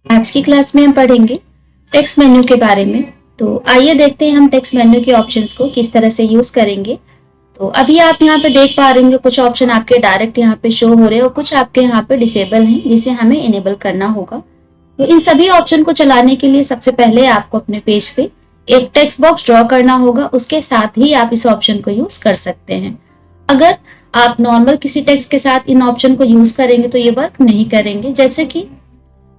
आज की क्लास में हम पढ़ेंगे टेक्स्ट मेन्यू के बारे में। तो आइए देखते हैं हम टेक्स्ट मेन्यू के ऑप्शंस को किस तरह से यूज करेंगे। तो अभी आप यहाँ पे देख पा रहे होंगे कुछ ऑप्शन आपके डायरेक्ट यहाँ पे शो हो रहे हैं और कुछ आपके यहाँ पे डिसेबल हैं जिसे हमें इनेबल करना होगा। तो इन सभी ऑप्शन को चलाने के लिए सबसे पहले आपको अपने पेज पे एक टेक्स्ट बॉक्स ड्रॉ करना होगा, उसके साथ ही आप इस ऑप्शन को यूज कर सकते हैं। अगर आप नॉर्मल किसी टेक्स्ट के साथ इन ऑप्शन को यूज करेंगे तो ये वर्क नहीं करेंगे। जैसे कि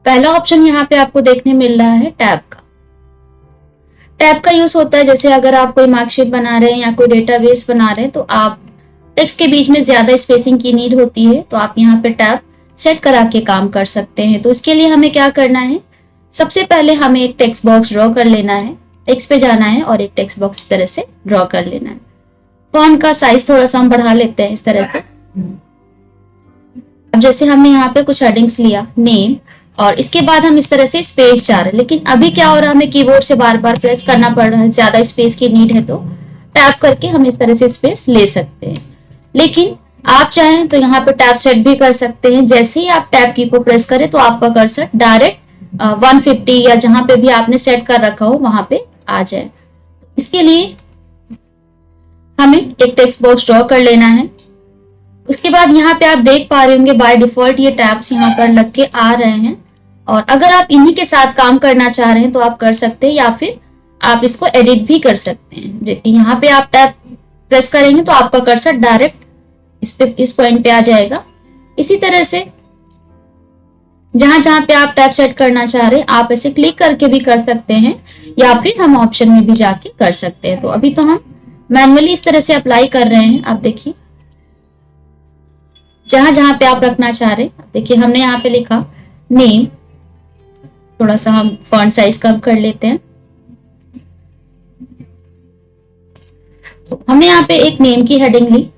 पहला ऑप्शन यहाँ पे आपको देखने मिल रहा है टैब का। टैब का यूज होता है जैसे अगर आप कोई मार्कशीट बना रहे हैं या कोई डेटाबेस बना रहे हैं तो आप टेक्स्ट के बीच में ज्यादा स्पेसिंग की नीड होती है, तो आप यहाँ पे टैब सेट करा के काम कर सकते हैं। तो इसके लिए हमें क्या करना है, सबसे पहले हमें एक टेक्स्ट बॉक्स ड्रॉ कर लेना है, टेक्स्ट पे जाना है और एक टेक्स्ट बॉक्स इस तरह से ड्रॉ कर लेना है। फॉन्ट का साइज थोड़ा सा हम बढ़ा लेते हैं इस तरह से। अब जैसे हमने यहाँ पे कुछ हेडिंग्स लिया, नेम, और इसके बाद हम इस तरह से स्पेस चाह रहे हैं, लेकिन अभी क्या हो रहा है, हमें कीबोर्ड से बार बार प्रेस करना पड़ रहा है, ज्यादा स्पेस की नीड है तो टैप करके हम इस तरह से स्पेस ले सकते हैं। लेकिन आप चाहें तो यहाँ पे टैप सेट भी कर सकते हैं। जैसे ही आप टैप की को प्रेस करें तो आपका कर्सर डायरेक्ट 150 या जहां पे भी आपने सेट कर रखा हो वहां पे आ जाए। इसके लिए हमें एक टेक्स्ट बॉक्स ड्रॉ कर लेना है। उसके बाद यहाँ पे आप देख पा रहे होंगे बाय डिफॉल्ट ये टैब्स यहाँ पर लग के आ रहे हैं, और अगर आप इन्हीं के साथ काम करना चाह रहे हैं तो आप कर सकते हैं, या फिर आप इसको एडिट भी कर सकते हैं। यहाँ पे आप टैब प्रेस करेंगे तो आपका कर्सर डायरेक्ट इस पॉइंट पे आ जाएगा। इसी तरह से जहां जहां पे आप टैब सेट करना चाह रहे हैं आप ऐसे क्लिक करके भी कर सकते हैं, या फिर हम ऑप्शन में भी जाके कर सकते हैं। तो अभी तो हम मैन्युअली इस तरह से अप्लाई कर रहे हैं। आप देखिए जहां जहां पे आप रखना चाह रहे हैं, देखिए हमने यहाँ पे लिखा नेम, थोड़ा सा हम फॉन्ट साइज कम कर लेते हैं। तो हमने यहाँ पे एक नेम की हेडिंग ली।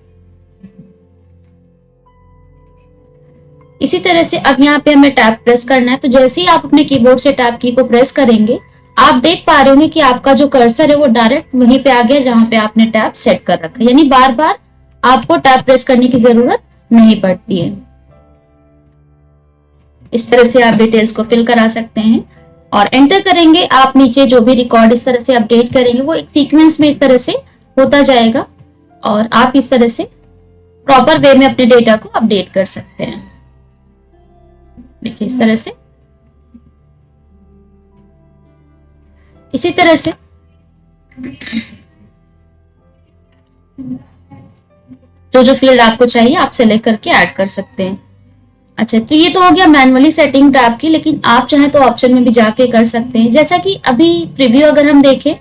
इसी तरह से अब यहाँ पे हमें टैब प्रेस करना है, तो जैसे ही आप अपने कीबोर्ड से टैब की को प्रेस करेंगे आप देख पा रहे होंगे कि आपका जो कर्सर है वो डायरेक्ट वहीं पे आ गया जहां पे आपने टैब सेट कर रखा है, यानी बार बार आपको टैब प्रेस करने की जरूरत नहीं पड़ती है। इस तरह से आप डिटेल्स को फिल करा सकते हैं और एंटर करेंगे। आप नीचे जो भी रिकॉर्ड इस तरह से अपडेट करेंगे वो एक सीक्वेंस में इस तरह से होता जाएगा और आप इस तरह से प्रॉपर वे में अपने डेटा को अपडेट कर सकते हैं। देखिए इस तरह से, इसी तरह से जो फील्ड आपको चाहिए आप सेलेक्ट करके ऐड कर सकते हैं। अच्छा, तो ये तो हो गया मैनुअली सेटिंग टैब की, लेकिन आप चाहें तो ऑप्शन में भी जाके कर सकते हैं। जैसा कि अभी प्रीव्यू अगर हम देखें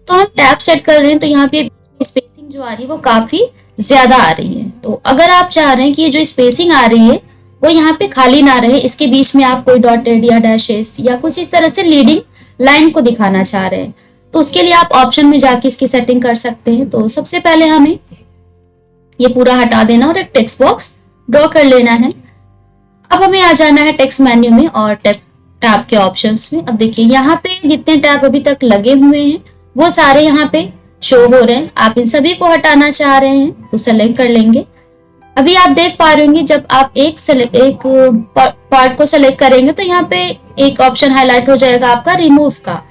तो हम टैब सेट कर रहे हैं तो यहाँ पे स्पेसिंग जो आ रही है वो काफी ज्यादा आ रही है। तो अगर आप चाह रहे हैं कि ये जो स्पेसिंग आ रही है वो यहाँ पे खाली ना रहे, इसके बीच में आप कोई डॉटेड या डैशेस या कुछ इस तरह से लीडिंग लाइन को दिखाना चाह रहे हैं, तो उसके लिए आप ऑप्शन में जाके इसकी सेटिंग कर सकते हैं। तो सबसे पहले हमें ये पूरा हटा देना और एक टेक्स्ट बॉक्स ड्रॉ कर लेना है। अब हमें आ जाना है टेक्स्ट मेन्यू में और टैब के ऑप्शंस में। अब देखिए यहाँ पे जितने टैब अभी तक लगे हुए हैं वो सारे यहाँ पे शो हो रहे हैं। आप इन सभी को हटाना चाह रहे हैं तो सेलेक्ट कर लेंगे। अभी आप देख पा रहे होंगे जब आप एक पार्ट को सेलेक्ट करेंगे तो यहाँ पे एक ऑप्शन हाईलाइट हो जाएगा आपका रिमूव का।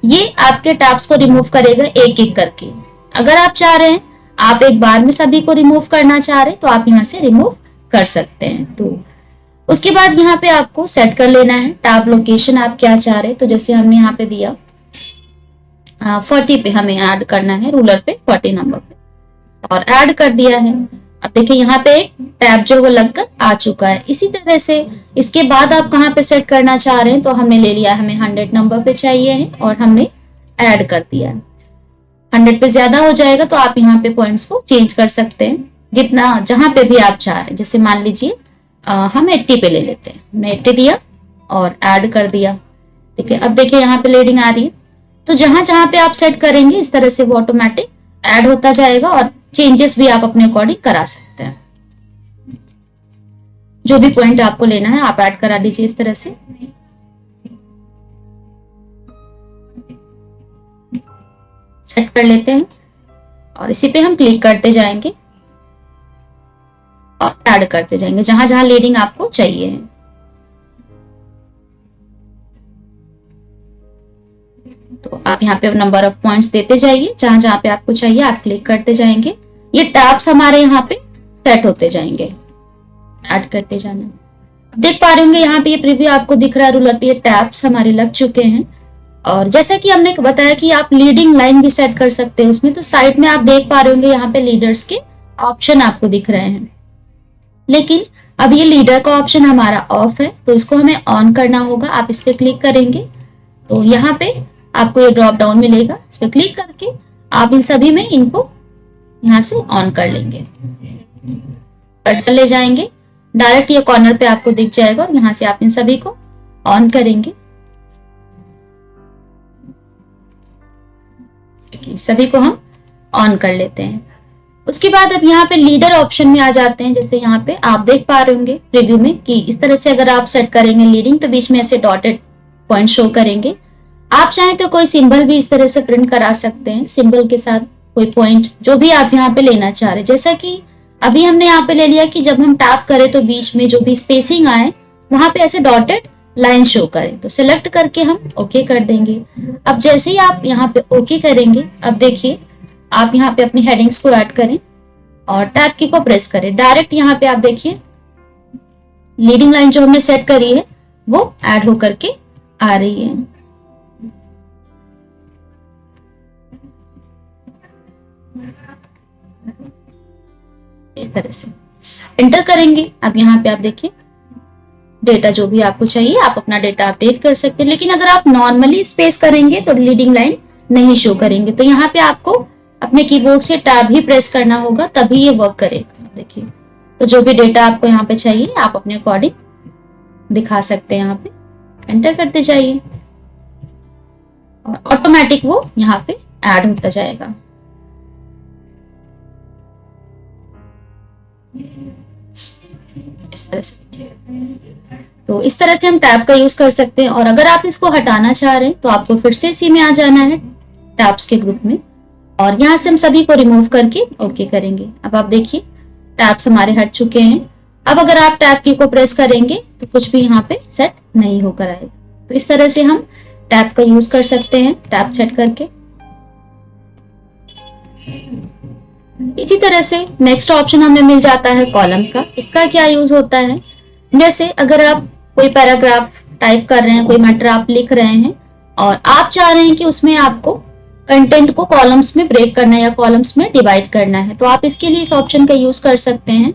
ये आपके टैब्स को रिमूव करेगा एक एक करके। अगर आप चाह रहे हैं आप एक बार में सभी को रिमूव करना चाह रहे हैं तो आप यहाँ से रिमूव कर सकते हैं। तो उसके बाद यहाँ पे आपको सेट कर लेना है टैब लोकेशन आप क्या चाह रहे हैं। तो जैसे हमने यहाँ पे दिया 40 पे हमें ऐड करना है, रूलर पे 40 नंबर पे, और ऐड कर दिया है। अब देखिए यहाँ पे एक टैब जो वो लगकर आ चुका है। इसी तरह से इसके बाद आप कहाँ पे सेट करना चाह रहे हैं, तो हमने ले लिया, हमें 100 नंबर पे चाहिए है और हमने ऐड कर दिया है। 100 पे ज्यादा हो जाएगा तो आप यहाँ पे पॉइंट्स को चेंज कर सकते हैं जितना जहां पे भी आप चाह रहे हैं। जैसे मान लीजिए हम 80 पे ले लेते हैं, हमने 80 दिया और ऐड कर दिया। ठीक है, अब देखिए यहाँ पे लीडिंग आ रही है, तो जहां जहां पे आप सेट करेंगे इस तरह से वो ऑटोमेटिक ऐड होता जाएगा और चेंजेस भी आप अपने अकॉर्डिंग करा सकते हैं। जो भी पॉइंट आपको लेना है आप ऐड करा दीजिए इस तरह से। सेट कर लेते हैं और इसी पे हम क्लिक करते जाएंगे और ऐड करते जाएंगे जहां जहां लीडिंग आपको चाहिए है। तो आप यहाँ पे नंबर ऑफ पॉइंट्स देते जाइए, जहां जहां पे आपको चाहिए आप क्लिक करते जाएंगे। ये टैब्स हमारे यहाँ पे सेट होते जाएंगे, ऐड करते जाना। देख पा रहे होंगे यहाँ पे ये प्रीव्यू आपको दिख रहा है रूलर पे, ये टैब्स हमारे लग चुके हैं। और जैसा कि हमने बताया कि आप लीडिंग लाइन भी सेट कर सकते हैं उसमें, तो साइड में आप देख पा रहे होंगे यहाँ पे लीडर्स के ऑप्शन आपको दिख रहे हैं। लेकिन अब ये लीडर का ऑप्शन हमारा ऑफ है, तो इसको हमें ऑन करना होगा। आप इस पे क्लिक करेंगे तो यहाँ पे आपको ये ड्रॉप डाउन मिलेगा, इस पे क्लिक करके आप इन सभी में इनको यहाँ से ऑन कर लेंगे, कर्सर ले जाएंगे, डायरेक्ट ये कॉर्नर पे आपको दिख जाएगा और यहाँ से आप इन सभी को ऑन करेंगे। सभी को हम ऑन कर लेते हैं। उसके बाद अब यहाँ पे लीडर ऑप्शन में आ जाते हैं। जैसे यहाँ पे आप देख पा रहे होंगे प्रीव्यू में कि इस तरह से अगर आप सेट करेंगे लीडिंग, तो बीच में ऐसे डॉटेड पॉइंट शो करेंगे। आप चाहें तो कोई सिंबल भी इस तरह से प्रिंट करा सकते हैं, सिंबल के साथ कोई पॉइंट जो भी आप यहाँ पे लेना चाह रहे हैं। जैसा कि अभी हमने यहाँ पे ले लिया कि जब हम टैप करें तो बीच में जो भी स्पेसिंग आए वहां पे ऐसे डॉटेड लाइन शो करें, तो सिलेक्ट करके हम ओके कर देंगे। अब जैसे ही आप यहाँ पे ओके करेंगे, अब देखिए आप यहाँ पे अपनी हेडिंग्स को ऐड करें और टैब की को प्रेस करें, डायरेक्ट यहाँ पे आप देखिए लीडिंग लाइन जो हमने सेट करी है वो ऐड होकर के आ रही है। इस तरह से एंटर करेंगे। अब यहाँ पे आप देखिए डेटा जो भी आपको चाहिए आप अपना डेटा अपडेट कर सकते हैं। लेकिन अगर आप नॉर्मली स्पेस करेंगे तो लीडिंग लाइन नहीं शो करेंगे, तो यहाँ पे आपको अपने कीबोर्ड से टैब ही प्रेस करना होगा, तभी ये वर्क करेगा। देखिए तो जो भी डेटा आपको यहाँ पे चाहिए आप अपने अकॉर्डिंग दिखा सकते हैं। यहाँ पे एंटर करते जाइए और ऑटोमेटिक वो यहाँ पे ऐड होता जाएगा। इस तरह से, तो इस तरह से हम टैब का यूज कर सकते हैं। और अगर आप इसको हटाना चाह रहे हैं तो आपको फिर से इसी में आ जाना है टैब्स के ग्रुप में, और यहाँ से हम सभी को रिमूव करके ओके करेंगे। अब आप देखिए टैब्स हमारे हट चुके हैं। अब अगर आप टैब की को प्रेस करेंगे तो कुछ भी यहाँ पे सेट नहीं होकर आएगा। तो इस तरह से हम टैब का यूज कर सकते हैं, टैब सेट करके। इसी तरह से नेक्स्ट ऑप्शन हमें मिल जाता है कॉलम का। इसका क्या यूज होता है, जैसे अगर आप कोई पैराग्राफ टाइप कर रहे हैं, कोई मैटर आप लिख रहे हैं और आप चाह रहे हैं कि उसमें आपको कंटेंट को कॉलम्स में ब्रेक करना है या कॉलम्स में डिवाइड करना है, तो आप इसके लिए इस ऑप्शन का यूज कर सकते हैं।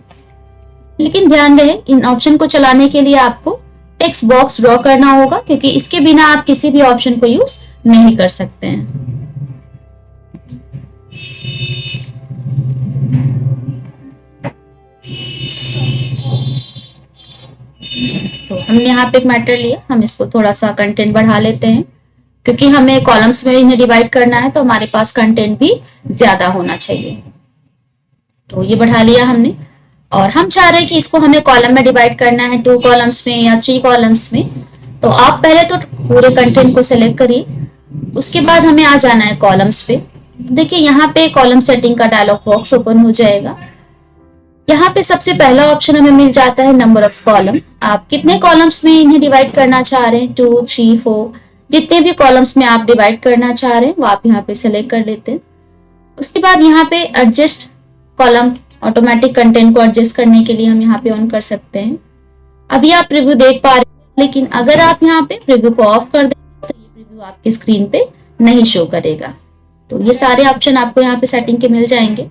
लेकिन ध्यान रहे इन ऑप्शन को चलाने के लिए आपको टेक्स्ट बॉक्स ड्रॉ करना होगा, क्योंकि इसके बिना आप किसी भी ऑप्शन को यूज नहीं कर सकते हैं। तो हमने यहाँ पे एक मैटर लिया, हम इसको थोड़ा सा कंटेंट बढ़ा लेते हैं, क्योंकि हमें कॉलम्स में इन्हें डिवाइड करना है तो हमारे पास कंटेंट भी ज्यादा होना चाहिए। तो ये बढ़ा लिया हमने, और हम चाह रहे हैं कि इसको हमें कॉलम में डिवाइड करना है, 2 कॉलम्स में या 3 कॉलम्स में। तो आप पहले तो पूरे कंटेंट को सिलेक्ट करिए, उसके बाद हमें आ जाना है कॉलम्स पे। देखिए यहाँ पे कॉलम सेटिंग का डायलॉग बॉक्स ओपन हो जाएगा। यहाँ पे सबसे पहला ऑप्शन हमें मिल जाता है नंबर ऑफ कॉलम। आप कितने कॉलम्स में इन्हें डिवाइड करना चाह रहे हैं, 2, 3, 4, जितने भी कॉलम्स में आप डिवाइड करना चाह रहे हैं वो आप यहाँ पे सिलेक्ट कर लेते हैं। उसके बाद यहाँ पे एडजस्ट कॉलम, ऑटोमेटिक कंटेंट को एडजस्ट करने के लिए हम यहाँ पे ऑन कर सकते हैं। अभी आप प्रीव्यू देख पा रहे हैं, लेकिन अगर आप यहाँ पे प्रीव्यू को ऑफ कर दें तो ये प्रीव्यू आपके स्क्रीन पे नहीं शो करेगा। तो ये सारे ऑप्शन आपको यहाँ पे सेटिंग के मिल जाएंगे।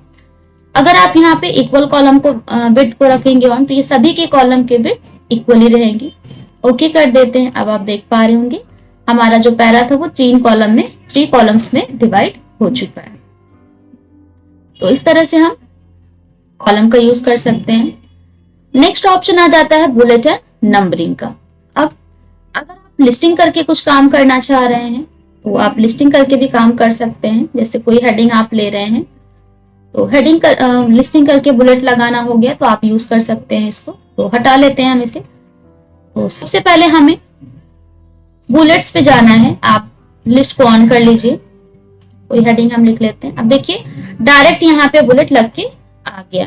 अगर आप यहाँ पे इक्वल कॉलम को बिट को रखेंगे ऑन, तो ये सभी के कॉलम के बिट इक्वली रहेंगी। ओके कर देते हैं। अब आप देख पा रहे होंगे हमारा जो पैरा था वो 3 कॉलम्स में डिवाइड हो चुका है। तो इस तरह से हम कॉलम का यूज कर सकते हैं। नेक्स्ट ऑप्शन आ जाता है बुलेट एंड नंबरिंग का। अब अगर आप लिस्टिंग करके कुछ काम करना चाह रहे हैं तो आप लिस्टिंग करके भी काम कर सकते हैं। जैसे कोई हेडिंग आप ले रहे हैं तो हेडिंग लिस्टिंग करके बुलेट लगाना हो गया तो आप यूज कर सकते हैं इसको। तो हटा लेते हैं हम इसे। तो सबसे पहले हमें बुलेट्स पे जाना है, आप लिस्ट को ऑन कर लीजिए। कोई हेडिंग हम लिख लेते हैं। अब देखिए डायरेक्ट यहाँ पे बुलेट लग के आ गया।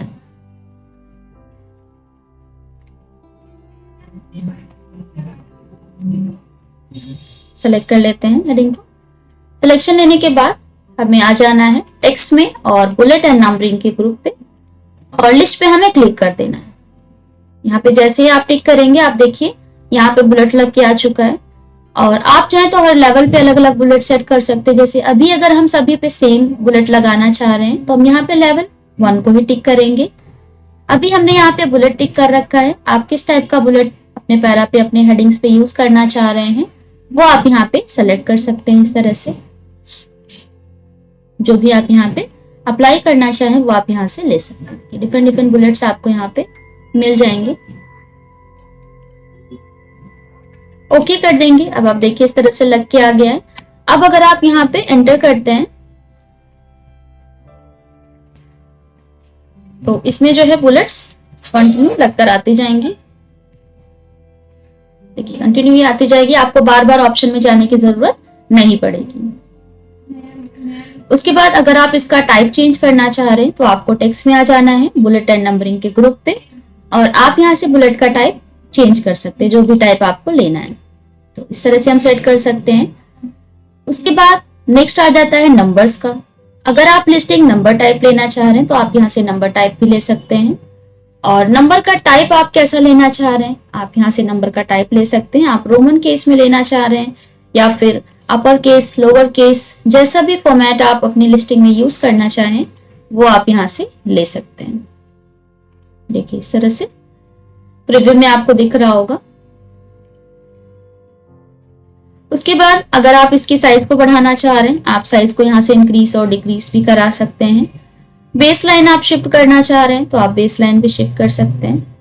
सेलेक्ट कर लेते हैं हेडिंग को। सिलेक्शन लेने के बाद हमें आ जाना है टेक्स्ट में और बुलेट एंड नंबरिंग के ग्रुप पे और लिस्ट पे हमें क्लिक कर देना है। यहाँ पे जैसे ही आप टिक करेंगे आप देखिए यहाँ पे बुलेट लग के आ चुका है और आप चाहें तो हर लेवल पे अलग अलग बुलेट सेट कर सकते हैं। जैसे अभी अगर हम सभी पे सेम बुलेट लगाना चाह रहे हैं तो हम यहाँ पे लेवल 1 को भी टिक करेंगे। अभी हमने यहाँ पे बुलेट टिक कर रखा है। आप किस टाइप का बुलेट अपने पैरा पे अपने हेडिंग्स पे यूज करना चाह रहे हैं वो आप यहाँ पे सेलेक्ट कर सकते हैं। इस तरह से जो भी आप यहाँ पे अप्लाई करना चाहें वो आप यहाँ से ले सकते हैं। डिफरेंट डिफरेंट बुलेट्स आपको यहाँ पे मिल जाएंगे। ओके कर देंगे। अब आप देखिए इस तरह से लग के आ गया है। अब अगर आप यहाँ पे एंटर करते हैं तो इसमें जो है बुलेट्स कंटिन्यू लगकर आती जाएंगी। देखिए कंटिन्यू ही आती जाएगी, आपको बार बार ऑप्शन में जाने की जरूरत नहीं पड़ेगी। उसके बाद अगर आप इसका टाइप चेंज करना चाह रहे हैं तो आपको टेक्स्ट में आ जाना है बुलेट एंड नंबरिंग के ग्रुप पे और आप यहाँ से बुलेट का टाइप चेंज कर सकते हैं, जो भी टाइप आपको लेना है। तो इस तरह से हम सेट कर सकते हैं। उसके बाद नेक्स्ट आ जाता है नंबर्स का। अगर आप लिस्टिंग नंबर टाइप लेना चाह रहे हैं तो आप यहाँ से नंबर टाइप भी ले सकते हैं और नंबर का टाइप आप कैसा लेना चाह रहे हैं आप यहाँ से नंबर का टाइप ले सकते हैं। आप रोमन केस में लेना चाह रहे हैं या फिर अपर केस, लोअर केस, जैसा भी फॉर्मेट आप अपनी लिस्टिंग में यूज करना चाहें वो आप यहाँ से ले सकते हैं। देखिए इस तरह से प्रीव्यू में आपको दिख रहा होगा। उसके बाद अगर आप इसकी साइज को बढ़ाना चाह रहे हैं आप साइज को यहाँ से इंक्रीज और डिक्रीज भी करा सकते हैं। बेस लाइन आप शिफ्ट करना चाह रहे हैं तो आप बेस लाइन भी शिफ्ट कर सकते हैं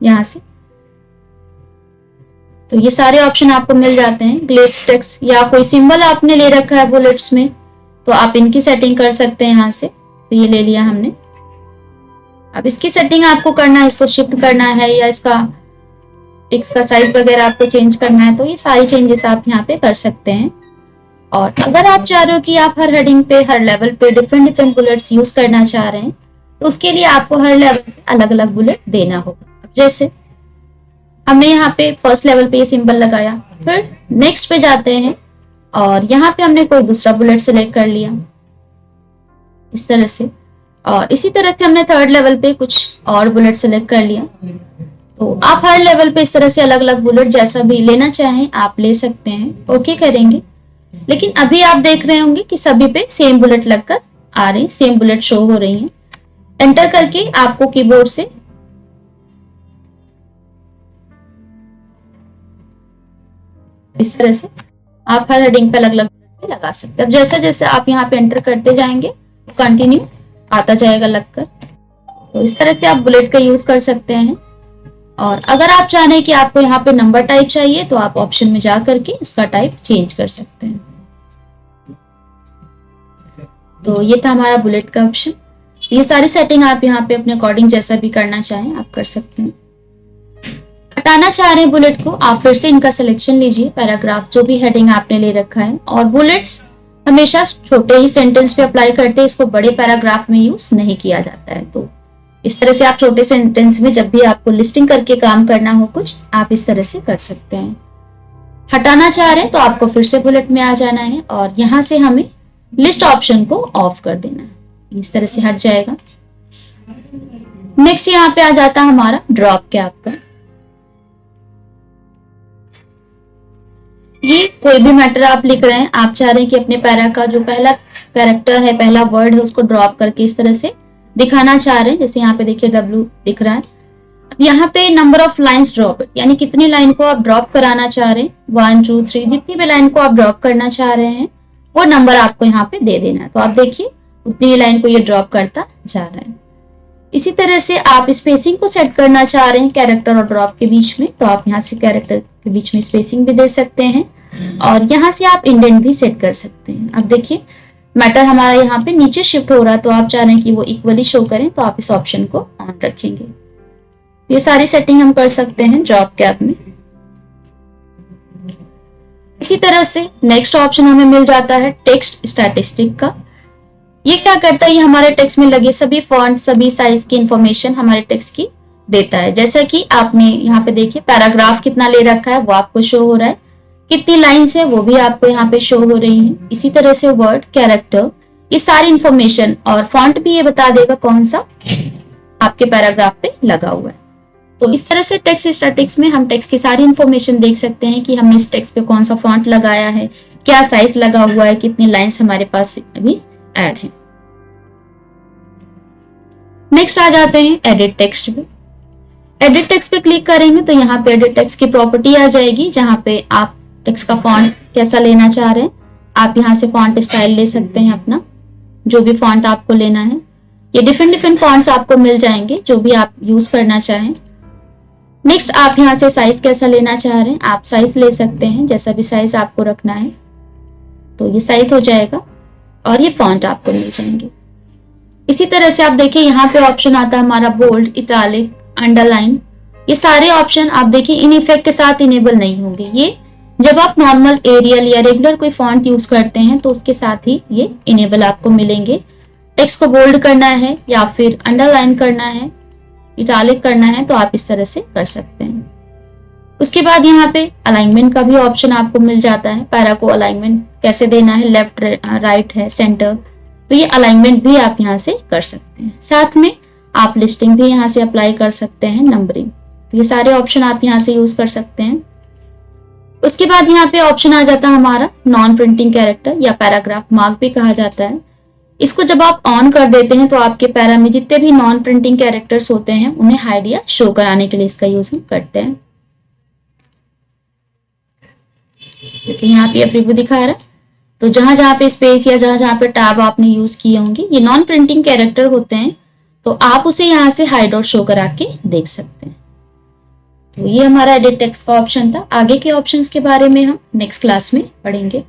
यहाँ से। तो ये सारे ऑप्शन आपको मिल जाते हैं। ग्लिप्स, टेक्स्ट या कोई सिंबल आपने ले रखा है बुलेट्स में तो आप इनकी सेटिंग कर सकते हैं यहाँ से। तो ये ले लिया हमने। अब इसकी सेटिंग आपको करना है, इसको शिफ्ट करना है या इसका टेक्स्ट का साइज वगैरह आपको चेंज करना है तो ये सारी चेंजेस आप यहाँ पे कर सकते हैं। और अगर आप चाह रहे हो कि आप हर हेडिंग पे हर लेवल पे डिफरेंट डिफरेंट बुलेट्स यूज करना चाह रहे हैं तो उसके लिए आपको हर लेवल पे अलग अलग बुलेट देना होगा। जैसे हमने यहाँ पे फर्स्ट लेवल पे ये सिंबल लगाया, फिर नेक्स्ट पे जाते हैं और यहाँ पे हमने कोई दूसरा बुलेट सिलेक्ट कर लिया इस तरह से। और इसी तरह से हमने थर्ड लेवल पे कुछ और बुलेट सिलेक्ट कर लिया। तो आप हर लेवल पे इस तरह से अलग अलग बुलेट जैसा भी लेना चाहें आप ले सकते हैं। ओके करेंगे। लेकिन अभी आप देख रहे होंगे कि सभी पे सेम बुलेट लगकर आ रहे हैं, सेम बुलेट शो हो रही हैं। एंटर करके आपको कीबोर्ड से इस तरह से आप हर हेडिंग पे अलग अलग लगा सकते हैं। अब जैसे जैसे आप यहाँ पे एंटर करते जाएंगे तो कंटिन्यू आता जाएगा लगकर। तो इस तरह से आप बुलेट का यूज कर सकते हैं। और अगर आप चाह रहे हैं कि आपको यहाँ पे नंबर टाइप चाहिए तो आप ऑप्शन में जा करके इसका टाइप चेंज कर सकते हैं। तो ये था हमारा बुलेट का ऑप्शन। ये सारी सेटिंग आप यहाँ पे अपने अकॉर्डिंग जैसा भी करना चाहें आप कर सकते हैं। हटाना चाह रहे हैं बुलेट को आप फिर से इनका सिलेक्शन लीजिए, पैराग्राफ जो भी हेडिंग आपने ले रखा है। और बुलेट्स हमेशा छोटे ही सेंटेंस पे अप्लाई करते हैं, इसको बड़े पैराग्राफ में यूज नहीं किया जाता है। तो इस तरह से आप छोटे सेंटेंस में जब भी आपको लिस्टिंग करके काम करना हो कुछ आप इस तरह से कर सकते हैं। हटाना चाह रहे हैं तो आपको फिर से बुलेट में आ जाना है और यहाँ से हमें लिस्ट ऑप्शन को ऑफ कर देना है। इस तरह से हट जाएगा। नेक्स्ट यहाँ पे आ जाता है हमारा ड्रॉप कैप का। ये कोई भी मैटर आप लिख रहे हैं, आप चाह रहे हैं कि अपने पैरा का जो पहला कैरेक्टर है, पहला वर्ड है, उसको ड्रॉप करके इस तरह से दिखाना चाह रहे हैं। जैसे यहाँ पे देखिए W दिख रहा है। अब यहाँ पे नंबर ऑफ लाइंस ड्रॉप यानी कितनी लाइन को आप ड्रॉप कराना चाह रहे हैं, 1 2 3 जितनी भी लाइन को आप ड्रॉप करना चाह रहे हैं वो नंबर आपको यहाँ पे दे देना है। तो आप देखिए उतनी लाइन को ये ड्रॉप करता जा रहा है। इसी तरह से आप स्पेसिंग को सेट करना चाह रहे हैं कैरेक्टर और ड्रॉप के बीच में तो आप यहाँ से कैरेक्टर के बीच में स्पेसिंग भी दे सकते हैं और यहाँ से आप इंडेंट भी सेट कर सकते हैं। अब देखिए मैटर हमारा यहाँ पे नीचे शिफ्ट हो रहा है तो आप चाह रहे हैं कि वो इक्वली शो करें तो आप इस ऑप्शन को ऑन रखेंगे। ये सारी सेटिंग हम कर सकते हैं ड्रॉप कैप में। इसी तरह से नेक्स्ट ऑप्शन हमें मिल जाता है टेक्स्ट स्टैटिस्टिक का। ये क्या करता है, ये हमारे टेक्स्ट में लगे सभी फॉन्ट सभी साइज की इंफॉर्मेशन हमारे टेक्स्ट की देता है। जैसा कि आपने यहाँ पे देखिए पैराग्राफ कितना ले रखा है वो आपको शो हो रहा है, कितनी लाइन्स है वो भी आपको यहाँ पे शो हो रही है। इसी तरह से वर्ड, कैरेक्टर, ये सारी इंफॉर्मेशन, और फॉन्ट भी ये बता देगा कौन सा आपके पैराग्राफ पे लगा हुआ है। तो इस तरह से टेक्स्ट स्टैटिक्स में हम टेक्स्ट की सारी इंफॉर्मेशन देख सकते हैं कि हमने इस टेक्स्ट पे कौन सा फॉन्ट लगाया है, क्या साइज लगा हुआ है, कितनी लाइन्स हमारे पास अभी ऐड है। नेक्स्ट आ जाते हैं एडिट टेक्स्ट पे। एडिट टेक्स्ट पे क्लिक करेंगे तो यहाँ पे एडिट टेक्स्ट की प्रॉपर्टी आ जाएगी, जहाँ पे आप टेक्स्ट का फॉन्ट कैसा लेना चाह रहे हैं। आप यहाँ से फॉन्ट स्टाइल ले सकते हैं अपना, जो भी फॉन्ट आपको लेना है। ये डिफरेंट फॉन्ट्स आपको मिल जाएंगे जो भी आप यूज करना चाहें। नेक्स्ट आप यहाँ से साइज कैसा लेना चाह रहे हैं, आप साइज ले सकते हैं, जैसा भी साइज आपको रखना है तो ये साइज हो जाएगा और ये फॉन्ट आपको मिल जाएंगे। इसी तरह से आप देखिए यहाँ पे ऑप्शन आता है हमारा बोल्ड, इटालिक, अंडरलाइन। ये सारे ऑप्शन आप देखिए इन इफेक्ट के साथ इनेबल नहीं होंगे। ये जब आप नॉर्मल, एरियल या रेगुलर कोई फॉन्ट यूज करते हैं तो उसके साथ ही ये इनेबल आपको मिलेंगे। टेक्स्ट को बोल्ड करना है या फिर अंडरलाइन करना है, इटालिक करना है, तो आप इस तरह से कर सकते हैं। उसके बाद यहाँ पे अलाइनमेंट का भी ऑप्शन आपको मिल जाता है। पैरा को अलाइनमेंट कैसे देना है, लेफ्ट, राइट है, सेंटर, तो ये अलाइनमेंट भी आप यहाँ से कर सकते हैं। साथ में आप लिस्टिंग भी यहाँ से अप्लाई कर सकते हैं, नंबरिंग, तो ये सारे ऑप्शन आप यहाँ से यूज कर सकते हैं। उसके बाद यहाँ पे ऑप्शन आ जाता है हमारा नॉन प्रिंटिंग कैरेक्टर या पैराग्राफ मार्क भी कहा जाता है। इसको जब आप ऑन कर देते हैं तो आपके पैरा में जितने भी नॉन प्रिंटिंग कैरेक्टर्स होते हैं उन्हें हाइड या शो कराने के लिए इसका यूज हम करते हैं। देखिए यहाँ पे प्रीव्यू दिखा रहा है, तो जहां जहां पे स्पेस या जहां जहां पे टैब आपने यूज किए होंगे ये नॉन प्रिंटिंग कैरेक्टर होते हैं, तो आप उसे यहाँ से हाइड और शो करा के देख सकते हैं। तो ये हमारा एडिट टेक्स्ट का ऑप्शन था। आगे के ऑप्शंस के बारे में हम नेक्स्ट क्लास में पढ़ेंगे।